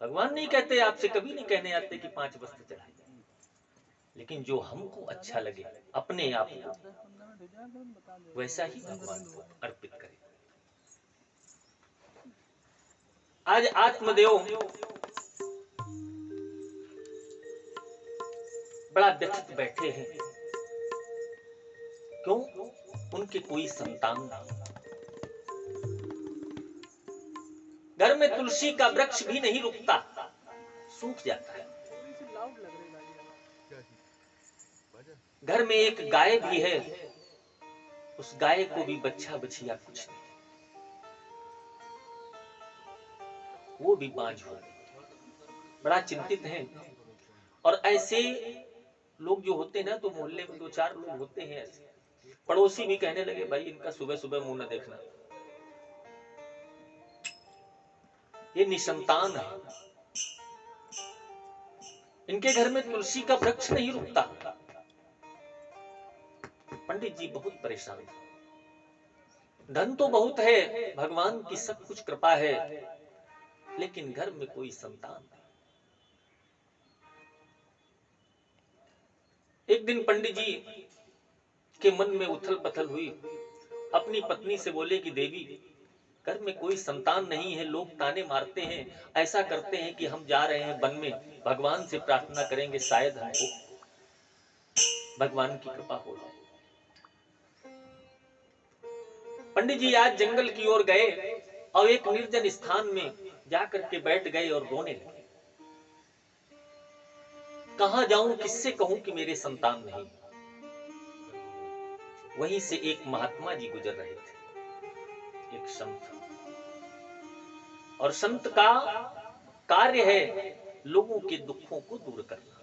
भगवान नहीं कहते, आपसे कभी नहीं कहने आते कि 5 वस्त्र चढ़ाए जाए, लेकिन जो हमको अच्छा लगे अपने आप को वैसा ही भगवान को अर्पित करें। आज आत्मदेव बड़ा व्यथित बैठे हैं। क्यों? उनके कोई संतान नहीं। घर में तुलसी का वृक्ष भी नहीं रुकता, सूख जाता है। घर में एक गाय भी है, उस गाय को भी बच्चा बछिया कुछ नहीं, वो भी बांझ हो गई। बड़ा चिंतित हैं। और ऐसे लोग जो होते हैं ना, तो मोहल्ले में 2-4 लोग होते हैं ऐसे, पड़ोसी भी कहने लगे भाई इनका सुबह सुबह मुंह न देखना, ये निसंतान है, इनके घर में तुलसी का वृक्ष नहीं रुकता। पंडित जी बहुत परेशान थे। धन तो बहुत है, भगवान की सब कुछ कृपा है, लेकिन घर में कोई संतान नहीं। एक दिन पंडित जी के मन में उथल पथल हुई। अपनी पत्नी से बोले कि देवी, घर में कोई संतान नहीं है, लोग ताने मारते हैं, ऐसा करते हैं कि हम जा रहे हैं वन में, भगवान से प्रार्थना करेंगे, शायद हमको भगवान की कृपा हो जाए। पंडित जी आज जंगल की ओर गए और एक निर्जन स्थान में जाकर के बैठ गए और रोने लगे। कहां जाऊं, किससे कहूं कि मेरे संतान नहीं। वहीं से एक महात्मा जी गुजर रहे थे, एक संत, और संत का कार्य है लोगों के दुखों को दूर करना।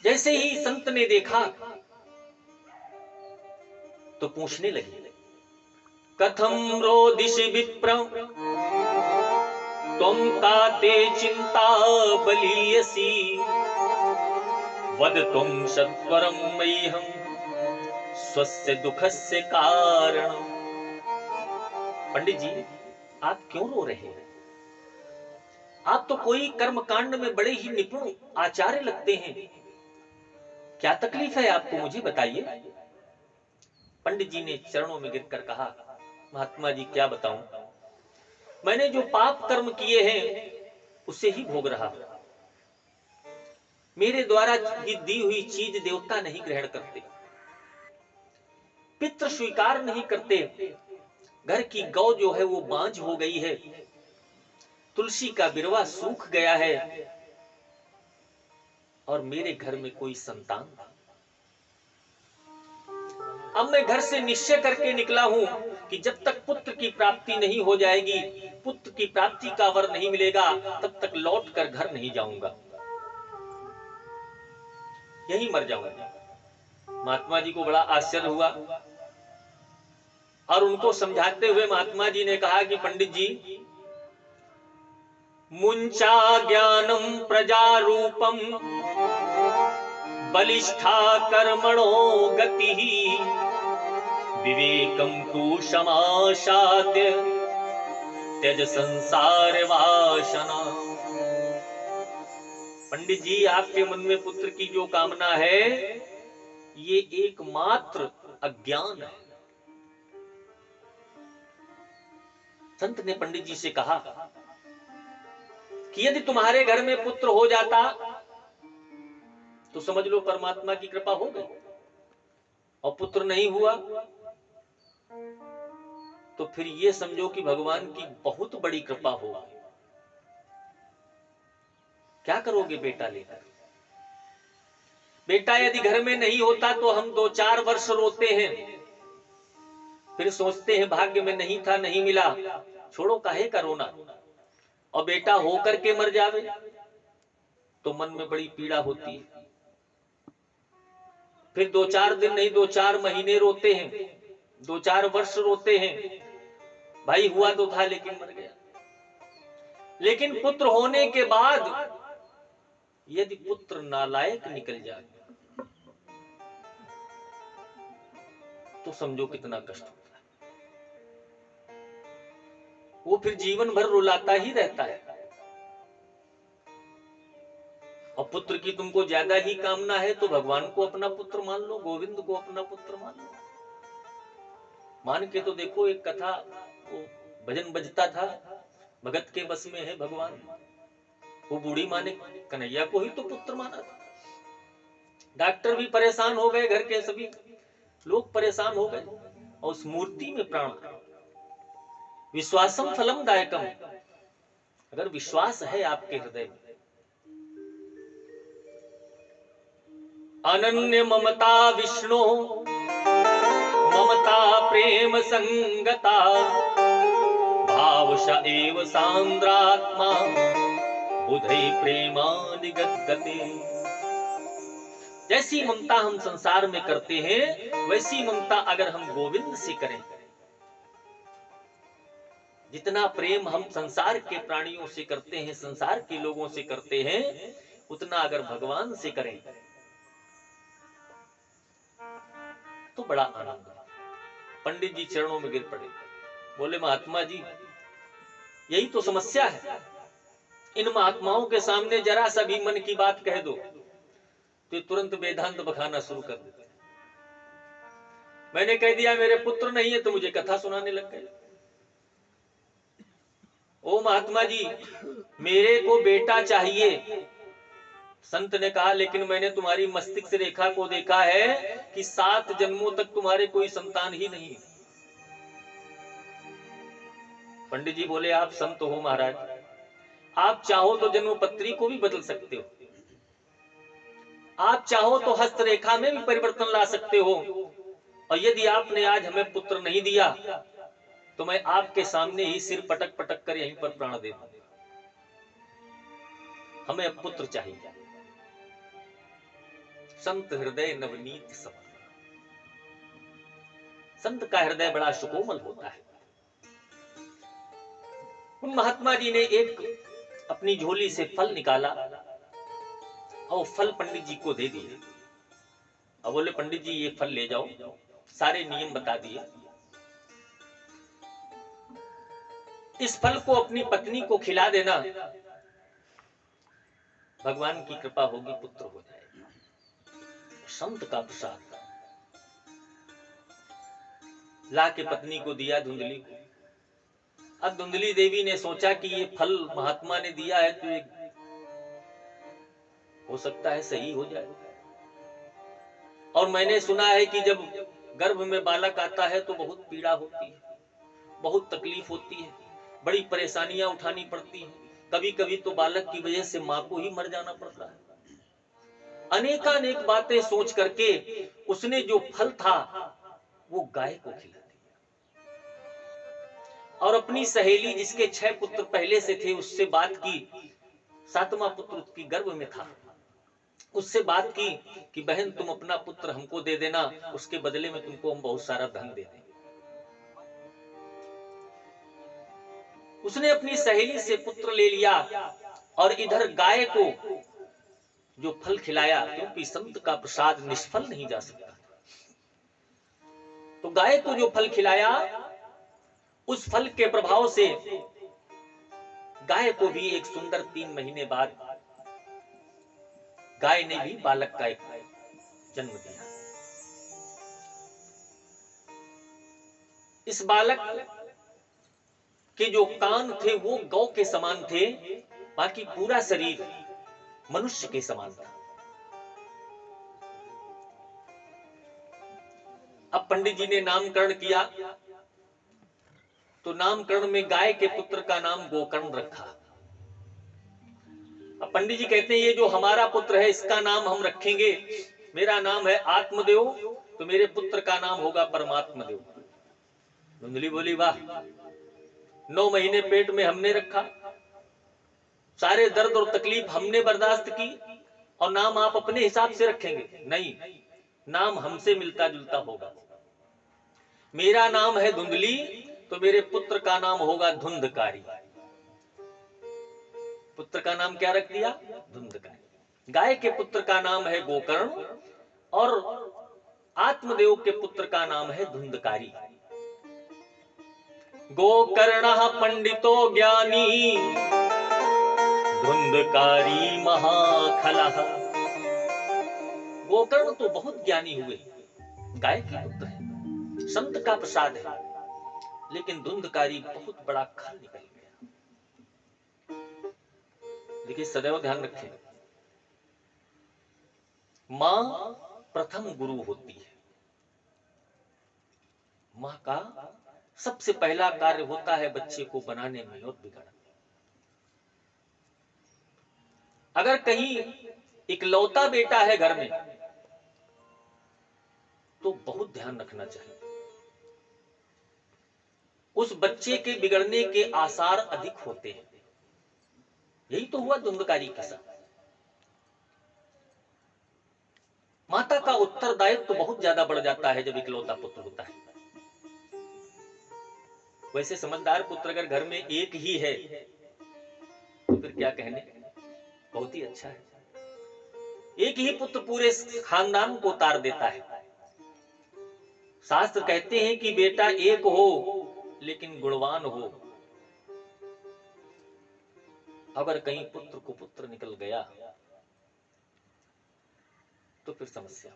जैसे ही संत ने देखा तो पूछने लगे, कथम रोदिषि विप्र त्वं काते चिंता बलीयसी वद त्वं सत्वरं मह्यं स्वस्य दुखस्य कारण। पंडित जी, आप क्यों रो रहे हैं? आप तो कोई कर्म कांड में बड़े ही निपुण आचार्य लगते हैं, क्या तकलीफ है आपको, मुझे बताइए। पंडित जी ने चरणों में गिरकर कहा, महात्मा जी क्या बताऊं, मैंने जो पाप कर्म किए हैं उसे ही भोग रहा हूं। मेरे द्वारा दी हुई चीज देवता नहीं ग्रहण करते, पितृ स्वीकार नहीं करते, घर की गौ जो है वो बांझ हो गई है, तुलसी का बिरवा सूख गया है, और मेरे घर में कोई संतान नहीं। अब मैं घर से निश्चय करके निकला हूं कि जब तक पुत्र की प्राप्ति नहीं हो जाएगी, पुत्र की प्राप्ति का वर नहीं मिलेगा, तब तक लौट कर घर नहीं जाऊंगा, यहीं मर जाऊंगा। महात्मा जी को बड़ा आश्चर्य हुआ और उनको समझाते हुए महात्मा जी ने कहा कि पंडित जी, मुंचा ज्ञानम प्रजारूपम बलिष्ठा कर्मणो गति विवेकम तु समासाद्य त्यज संसार वासना। पंडित जी, आपके मन में पुत्र की जो कामना है ये एकमात्र अज्ञान है। संत ने पंडित जी से कहा कि यदि तुम्हारे घर में पुत्र हो जाता तो समझ लो परमात्मा की कृपा हो गई, और पुत्र नहीं हुआ तो फिर ये समझो कि भगवान की बहुत बड़ी कृपा हो गई। क्या करोगे बेटा लेकर? बेटा यदि घर में नहीं होता तो हम 2-4 वर्ष रोते हैं, फिर सोचते हैं भाग्य में नहीं था, नहीं मिला, छोड़ो काहे का रोना। और बेटा होकर के मर जावे तो मन में बड़ी पीड़ा होती है, फिर 2-4 दिन नहीं 2-4 महीने रोते हैं, 2-4 वर्ष रोते हैं, भाई हुआ तो था लेकिन मर गया। लेकिन पुत्र होने के बाद यदि पुत्र नालायक निकल जाए तो समझो कितना कष्ट होता है। वो फिर जीवन भर रुलाता ही रहता है। और पुत्र की तुमको ज्यादा ही कामना है तो भगवान को अपना पुत्र मान लो, गोविंद को अपना पुत्र मान लो। मान के तो देखो, एक कथा, वो भजन बजता था, भगत के बस में है भगवान। वो बूढ़ी माँ ने कन्हैया को ही तो पुत्र माना था। डॉक्टर भी परेशान हो गए, घर के सभी लोग परेशान हो गए, और उस मूर्ति में प्राण। विश्वासम फलम दायकम, अगर विश्वास है आपके हृदय में, अनन्य ममता विष्णु ममता प्रेम संगता भावश एव सांद्रात्मा बुधै प्रेमा निगद्यते। जैसी ममता हम संसार में करते हैं, वैसी ममता अगर हम गोविंद से करें, जितना प्रेम हम संसार के प्राणियों से करते हैं, संसार के लोगों से करते हैं, उतना अगर भगवान से करें तो बड़ा आनंद है। पंडित जी चरणों में गिर पड़े, बोले महात्मा जी, यही तो समस्या है। इन महात्माओं के सामने जरा सा भी मन की बात कह दो तो तुरंत वेदांत बखाना शुरू कर देते। मैंने कह दिया मेरे पुत्र नहीं है तो मुझे कथा सुनाने लग गए। ओ महात्मा जी, मेरे को बेटा चाहिए। संत ने कहा, लेकिन मैंने तुम्हारी मस्तिष्क रेखा को देखा है कि 7 जन्मों तक तुम्हारे कोई संतान ही नहीं। पंडित जी बोले, आप संत हो महाराज, आप चाहो तो जन्म पत्री को भी बदल सकते हो, आप चाहो तो हस्तरेखा में भी परिवर्तन ला सकते हो, और यदि आपने आज हमें पुत्र नहीं दिया तो मैं आपके सामने ही सिर पटक पटक कर यहीं पर प्राण दे दूं। हमें पुत्र चाहिए। संत हृदय नवनीत समर्पण। संत का हृदय बड़ा सुकोमल होता है। उन महात्मा जी ने एक अपनी झोली से फल निकाला और फल पंडित जी को दे दिए, और बोले पंडित जी ये फल ले जाओ। सारे नियम बता दिए। इस फल को अपनी पत्नी को खिला देना, भगवान की कृपा होगी, पुत्र हो जाएगा। संत का प्रसाद ला के पत्नी को दिया, धुंधली को। अब धुंधली देवी ने सोचा कि ये फल महात्मा ने दिया है तो हो सकता है सही हो जाए। और मैंने सुना है कि जब गर्भ में बालक आता है तो बहुत पीड़ा होती है, बहुत तकलीफ होती है, बड़ी परेशानियां उठानी पड़ती हैं। कभी कभी तो बालक की वजह से मां को ही मर जाना पड़ता है। अनेकानेक बातें सोच करके उसने जो फल था वो गाय को खिला दिया, और अपनी सहेली जिसके 6 पुत्र पहले से थे उससे बात की। 7वां पुत्र उसकी गर्भ में था। उससे बात की कि बहन तुम अपना पुत्र हमको दे देना, उसके बदले में तुमको हम बहुत सारा धन दे देंगे। उसने अपनी सहेली से पुत्र ले लिया और इधर गाय को जो फल खिलाया, क्योंकि संत का प्रसाद निष्फल नहीं जा सकता। तो गाय को जो फल खिलाया, उस फल के प्रभाव से गाय को भी एक सुंदर 3 महीने बाद गाय ने भी बालक का एक जन्म दिया। इस बालक के जो कान थे वो गौ के समान थे, बाकी पूरा शरीर मनुष्य के समान था। अब पंडित जी ने नामकरण किया, तो नामकरण में गाय के पुत्र का नाम गोकर्ण रखा। अब पंडित जी कहते हैं ये जो हमारा पुत्र है इसका नाम हम रखेंगे, मेरा नाम है आत्मदेव, तो मेरे पुत्र का नाम होगा परमात्मदेव। धुंधली बोली वाह, 9 महीने पेट में हमने रखा, सारे दर्द और तकलीफ हमने बर्दाश्त की, और नाम आप अपने हिसाब से रखेंगे? नहीं, नाम हमसे मिलता जुलता होगा। मेरा नाम है धुंधली, तो मेरे पुत्र का नाम होगा धुंधकारी। पुत्र का नाम क्या रख दिया? धुंधकारी। गाय के पुत्र का नाम है गोकर्ण, और आत्मदेव के पुत्र का नाम है धुंधकारी। गोकर्णः पंडितो ज्ञानी धुंधकारी महाखलः। गोकर्ण तो बहुत ज्ञानी हुए, गाय के पुत्र है, संत का प्रसाद है, लेकिन धुंधकारी बहुत बड़ा खल निकल गया। देखिए सदैव ध्यान रखें, मां प्रथम गुरु होती है। मां का सबसे पहला कार्य होता है बच्चे को बनाने में और बिगाड़ने। अगर कहीं इकलौता बेटा है घर में तो बहुत ध्यान रखना चाहिए, उस बच्चे के बिगड़ने के आसार अधिक होते हैं। यही तो हुआ धुंधकारी के साथ। माता का उत्तरदायित्व तो बहुत ज्यादा बढ़ जाता है जब इकलौता पुत्र होता है। वैसे समझदार पुत्र अगर घर में एक ही है तो फिर क्या कहने, बहुत ही अच्छा है। एक ही पुत्र पूरे खानदान को उतार देता है। शास्त्र कहते हैं कि बेटा एक हो लेकिन गुणवान हो। अगर कहीं पुत्र को पुत्र निकल गया तो फिर समस्या।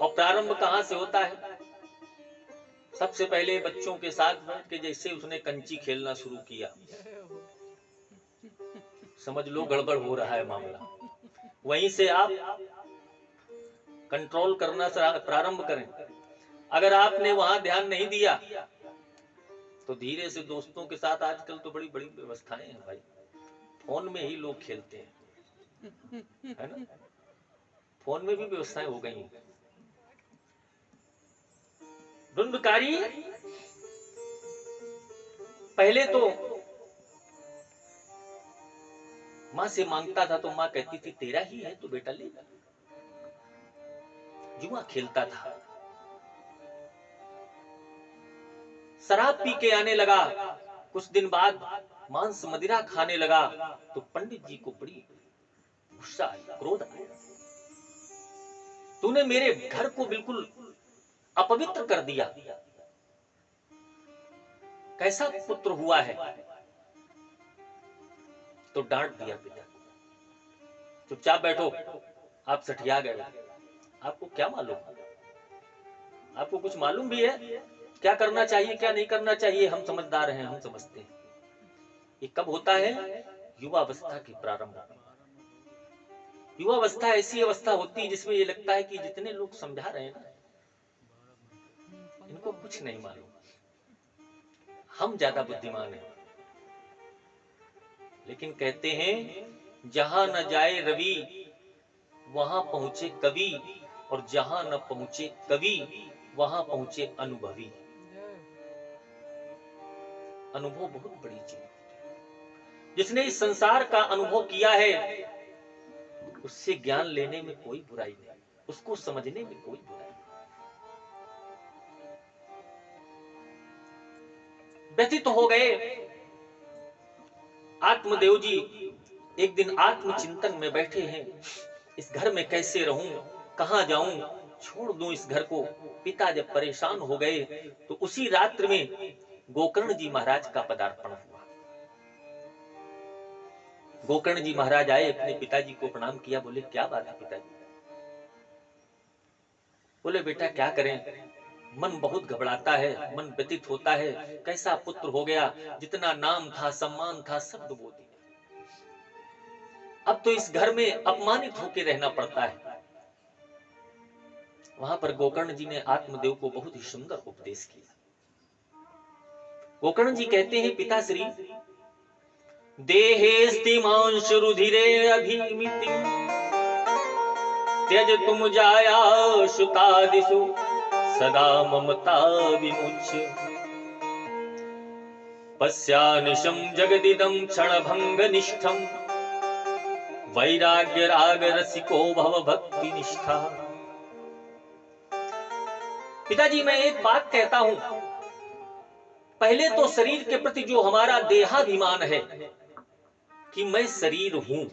और प्रारंभ कहां से होता है? सबसे पहले बच्चों के साथ बैठ के जैसे उसने कंची खेलना शुरू किया, समझ लो गड़बड़ हो रहा है मामला। वहीं से आप कंट्रोल करना प्रारंभ करें। अगर आपने वहां ध्यान नहीं दिया तो धीरे से दोस्तों के साथ, आजकल तो बड़ी बड़ी व्यवस्थाएं हैं भाई, फोन में ही लोग खेलते हैं, है ना? फोन में भी व्यवस्थाएं हो गई हैं। धुंधकारी पहले तो मां से मांगता था तो मां कहती थी तेरा ही है तो बेटा ले। जुआ खेलता था, शराब पी के आने लगा, कुछ दिन बाद मांस मदिरा खाने लगा तो पंडित जी को बड़ी गुस्सा आया, क्रोध आया। तूने मेरे घर को बिल्कुल अपवित्र कर दिया, कैसा पुत्र हुआ है? तो डांट दिया पिता को, चुपचाप बैठो, आप सठिया गए। आपको क्या मालूम? आपको कुछ मालूम भी है क्या करना चाहिए क्या नहीं करना चाहिए? हम समझदार हैं, हम समझते हैं। ये कब होता है? युवावस्था की प्रारंभ। युवावस्था ऐसी अवस्था होती है जिसमें ये लगता है कि जितने लोग समझा रहे हैं ना, इनको कुछ नहीं मालूम, हम ज्यादा बुद्धिमान हैं। लेकिन कहते हैं जहां न जाए रवि वहां पहुंचे कवि, और जहां न पहुंचे कवि वहां पहुंचे अनुभवी। अनुभव बहुत बड़ी चीज है। जिसने इस संसार का अनुभव किया है उससे ज्ञान लेने में कोई बुराई नहीं, उसको समझने में कोई बुराई नहीं। व्यतीत हो गए। आत्मदेव जी एक दिन आत्मचिंतन में बैठे हैं, इस घर में कैसे रहूं, कहां जाऊं, छोड़ दूं इस घर को। पिता जब परेशान हो गए तो उसी रात्रि में गोकर्ण जी महाराज का पदार्पण हुआ। गोकर्ण जी महाराज आए, अपने पिताजी को प्रणाम किया, बोले क्या बात है पिताजी? बोले बेटा क्या करें, मन बहुत घबराता है, मन व्यतीत होता है, कैसा पुत्र हो गया, जितना नाम था सम्मान था सब डुबो दिया। अब तो इस घर में अपमानित होकर रहना पड़ता है। वहां पर गोकर्ण जी ने आत्मदेव को बहुत ही सुंदर उपदेश किया। गोकर्ण जी कहते हैं पिताश्री, देहेस्तिमांश रुधिरे अभिमिति त्यज तुम जाया सुतादिषु सदा ममता विमुच्य पश्यानिशं जगदिदं क्षणभंग निष्ठम वैराग्य राग रसिको भव भक्ति निष्ठा। पिताजी मैं एक बात कहता हूं, पहले तो शरीर के प्रति जो हमारा देहाभिमान है कि मैं शरीर हूं,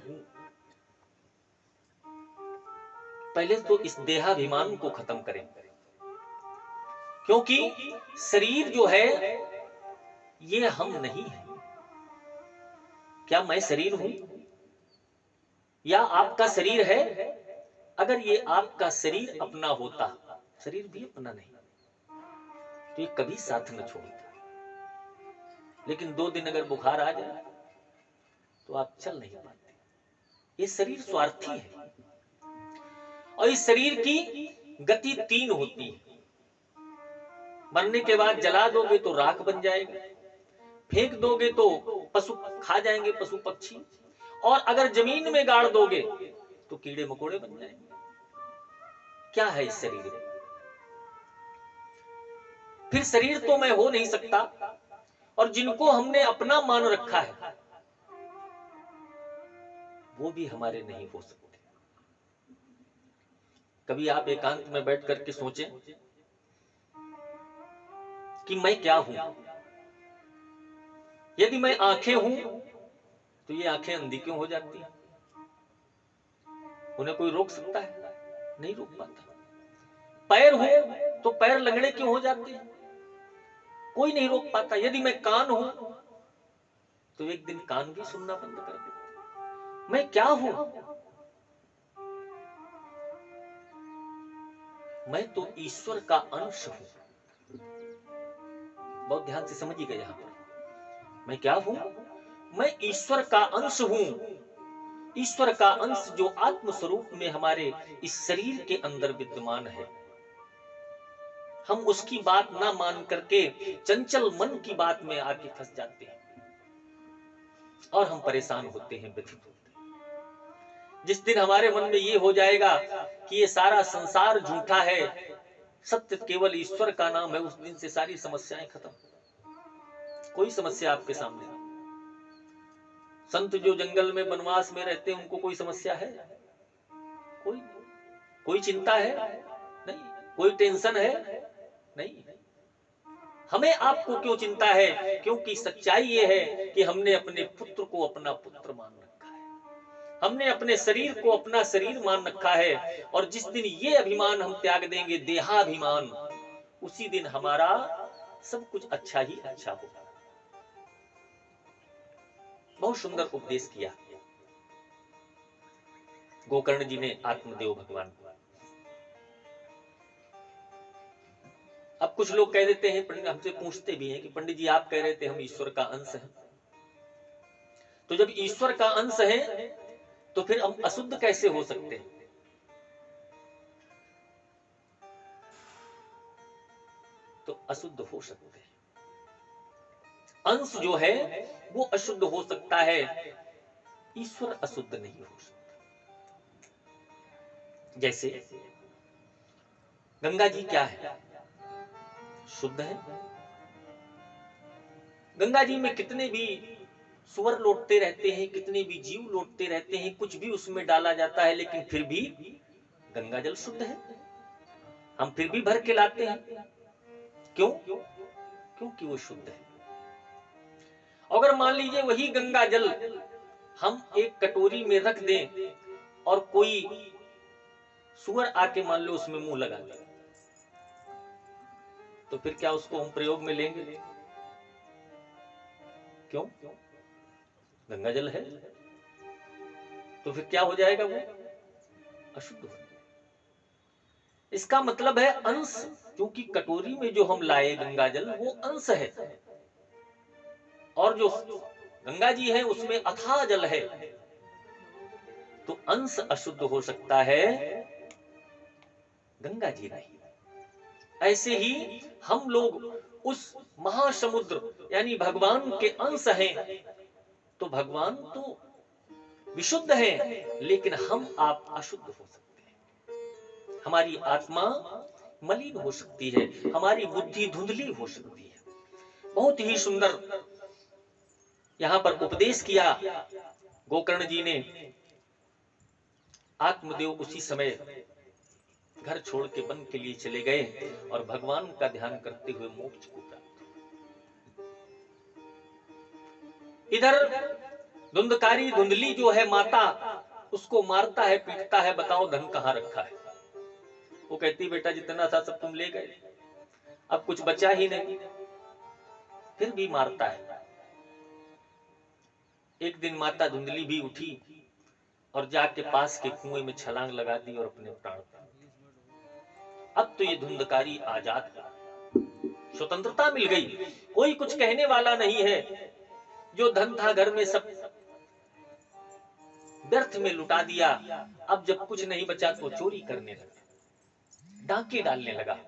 पहले तो इस देहाभिमान को खत्म करें। क्योंकि शरीर जो है ये हम नहीं है। क्या मैं शरीर हूं या आपका शरीर है? अगर ये आपका शरीर अपना होता, शरीर भी अपना नहीं, तो ये कभी साथ न छोड़ता। लेकिन 2 दिन अगर बुखार आ जाए तो आप चल नहीं पाते। ये शरीर स्वार्थी है। और इस शरीर की गति 3 होती है। मरने के बाद जला दोगे तो राख बन जाएगा, फेंक दोगे तो पशु खा जाएंगे, पशु पक्षी, और अगर जमीन में गाड़ दोगे तो कीड़े मकोड़े बन जाएंगे। क्या है इस शरीर में? फिर शरीर तो मैं हो नहीं सकता, और जिनको हमने अपना मान रखा है वो भी हमारे नहीं हो सकते। कभी आप एकांत में बैठ करके सोचें कि मैं क्या हूं। यदि मैं आंखें हूं तो ये आंखें अंधी क्यों हो जाती हैं? उन्हें कोई रोक सकता है? नहीं रोक पाता। पैर हो तो पैर लंगड़े क्यों हो जाते हैं? कोई नहीं रोक पाता। यदि मैं कान हूं तो एक दिन कान भी सुनना बंद कर देते। मैं क्या हूं? मैं तो ईश्वर का अंश हूं। बहुत ध्यान से समझिएगा यहां पर। मैं क्या हूं? मैं ईश्वर का अंश हूं। ईश्वर का अंश जो आत्म स्वरूप में हमारे इस शरीर के अंदर विद्यमान है। हम उसकी बात ना मान करके चंचल मन की बात में आके फंस जाते हैं और हम परेशान होते हैं, व्यथित होते हैं। जिस दिन हमारे मन में ये हो जाएगा कि ये सारा संसार झूठा है, सत्य केवल ईश्वर का नाम है, उस दिन से सारी समस्याएं खत्म। कोई समस्या आपके सामने नहीं। संत जो जंगल में वनवास में रहते हैं उनको कोई समस्या है? कोई कोई चिंता है? नहीं। कोई टेंशन है? नहीं। हमें आपको क्यों चिंता है? क्योंकि सच्चाई ये है कि हमने अपने पुत्र को अपना पुत्र मान रखा है। हमने अपने शरीर को अपना शरीर मान रखा है। और जिस दिन ये अभिमान हम त्याग देंगे, देहाभिमान, उसी दिन हमारा सब कुछ अच्छा ही अच्छा होगा। बहुत सुंदर उपदेश किया गोकर्ण जी ने आत्मदेव भगवान को। अब कुछ लोग कह देते हैं, पंडित हमसे पूछते भी हैं कि पंडित जी आप कह रहे थे हम ईश्वर का अंश हैं, तो जब ईश्वर का अंश है तो फिर हम अशुद्ध कैसे हो सकते हैं? तो अशुद्ध हो सकते हैं। अंश जो है वो अशुद्ध हो सकता है, ईश्वर अशुद्ध नहीं हो सकता। जैसे गंगा जी क्या है? शुद्ध है। गंगा जी में कितने भी सुअर लौटते रहते हैं, कितने भी जीव लौटते रहते हैं, कुछ भी उसमें डाला जाता है, लेकिन फिर भी गंगा जल शुद्ध है। हम फिर भी भर के लाते हैं। क्यों? क्योंकि वो शुद्ध है। अगर मान लीजिए वही गंगा जल हम एक कटोरी में रख दें और कोई सुअर आके मान लो उसमें मुंह लगा दे, तो फिर क्या उसको हम प्रयोग में लेंगे? क्यों? गंगा जल है। तो फिर क्या हो जाएगा? वो अशुद्ध हो जाएगा। इसका मतलब है अंश, क्योंकि कटोरी में जो हम लाए गंगा जल वो अंश है, और जो गंगा जी है उसमें अथाह जल है, तो अंश अशुद्ध हो सकता है, गंगा जी नहीं। ऐसे ही हम लोग उस महासमुद्र यानी भगवान के अंश हैं, तो भगवान तो विशुद्ध है, लेकिन हम आप अशुद्ध हो सकते हैं। हमारी आत्मा मलिन हो सकती है, हमारी बुद्धि धुंधली हो सकती है। बहुत ही सुंदर यहां पर उपदेश किया गोकर्ण जी ने। आत्मदेव उसी समय घर छोड़ के वन के लिए चले गए और भगवान का ध्यान करते हुए मोक्ष को प्राप्त। इधर धुंधकारी धुंधली जो है माता, उसको मारता है, पीटता है, बताओ धन कहां रखा है? वो कहती बेटा जितना था सब तुम ले गए, अब कुछ बचा ही नहीं। फिर भी मारता है। एक दिन माता धुंधली भी उठी और जाके पास के कुएं में छलांग लगा दी और अपने प्राण त्याग दिए। अब तो ये धुंधकारी आजाद है, स्वतंत्रता मिल गई, कोई कुछ कहने वाला नहीं है। जो धन था घर में सब व्यर्थ में लुटा दिया। अब जब कुछ नहीं बचा तो चोरी करने लगा, डांके डालने लगा।